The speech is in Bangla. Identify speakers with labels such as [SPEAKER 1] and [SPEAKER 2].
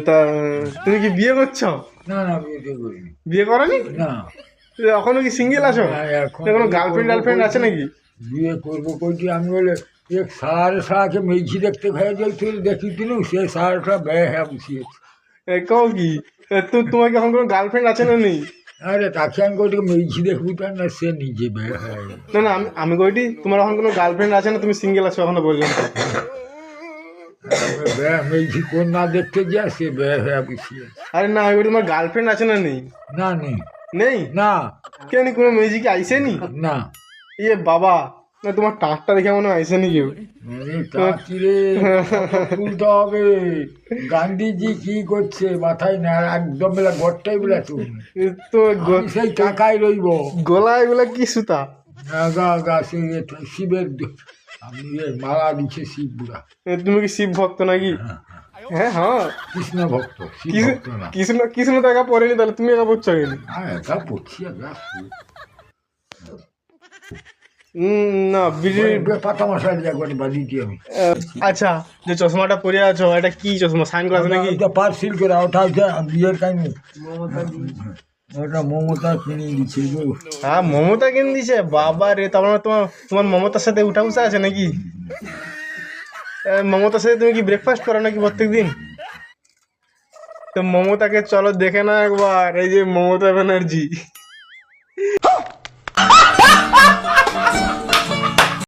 [SPEAKER 1] তা তুমি কি বিয়ে করছো?
[SPEAKER 2] না না, বিয়ে করিনি।
[SPEAKER 1] বিয়ে করনি?
[SPEAKER 2] না,
[SPEAKER 1] এখনো কি সিঙ্গেল আছো?
[SPEAKER 2] না, এখন
[SPEAKER 1] কোনো
[SPEAKER 2] বিয়ে
[SPEAKER 1] গার্লফ্রেন্ড
[SPEAKER 2] করবো
[SPEAKER 1] টার্লফ্রেন্ড আছে
[SPEAKER 2] কইছি।
[SPEAKER 1] নাকি?
[SPEAKER 2] বিয়ে করবো কইছি আমি বলে এক সাড়ে সাড়ে মেঝি দেখতে খাই যাইছিল দেখি দিনু সে সাড়েটা ব্যয় হ্যাঁ বসিয়েছে।
[SPEAKER 1] কও কি? তোমার কি এখন কোনো গার্লফ্রেন্ড আছে না নেই?
[SPEAKER 2] আরে তাকে আমি কইটি মেঝি দেখবি তার না, সে নিজে ব্যয় হয়ে গেছে।
[SPEAKER 1] না না, আমি কইটি তোমার এখন কোনো গার্লফ্রেন্ড আছে না, তুমি সিঙ্গেল আছো এখনো পর্যন্ত?
[SPEAKER 2] ব্যয় মেঝি কোন না দেখতে যা সে ব্যয় হয়ে বসিয়েছে।
[SPEAKER 1] আরে না, আমি কইটি তোমার গার্লফ্রেন্ড আছে না নেই?
[SPEAKER 2] না নেই।
[SPEAKER 1] নেই?
[SPEAKER 2] না
[SPEAKER 1] কেন, কোনো মেজিকে আইসেনি?
[SPEAKER 2] না।
[SPEAKER 1] ইয়ে বাবা, না তোমার টাকটা দেখে মনে হয় আইসেনি কেউ।
[SPEAKER 2] রে তুলতে হবে। গান্ধীজি কি করছে মাথায় না, একদম বেলা গড়টাই বেলা তুমি
[SPEAKER 1] তো
[SPEAKER 2] সেই টাকায় রইব।
[SPEAKER 1] গলা এগুলা কি সুতা?
[SPEAKER 2] গা গা সে শিবের আমি মালা দিচ্ছে শিব বুড়া।
[SPEAKER 1] তুমি কি শিব ভক্ত নাকি? হ্যাঁ হ্যাঁ,
[SPEAKER 2] কৃষ্ণ ভক্ত, শিব ভক্ত না।
[SPEAKER 1] কৃষ্ণ কৃষ্ণ তো একা পড়েনি, তাহলে তুমি একা পড়ছো কেন?
[SPEAKER 2] একা পড়ছি একা।
[SPEAKER 1] না বিড়ি।
[SPEAKER 2] পাতা মশাই একবারে বাজিয়েছি আমি।
[SPEAKER 1] আচ্ছা, যে চশমাটা পরে আছো এটা কি চশমা, সাইন করা আছে নাকি?
[SPEAKER 2] ওটা পার্সিল করে ওটা হচ্ছে বিয়ের টাইমে ওটা মমতা কিনে দিচ্ছে গো।
[SPEAKER 1] হ্যাঁ, মমতা কিনে দিছে? বাবা রে, তার মানে তোমার তোমার মমতার সাথে উঠা উঠা আছে নাকি? মমতার সাথে তুমি কি ব্রেকফাস্ট করো নাকি প্রত্যেক দিন? তো মমতাকে চলো দেখে না একবার, এই যে মমতা ব্যানার্জি।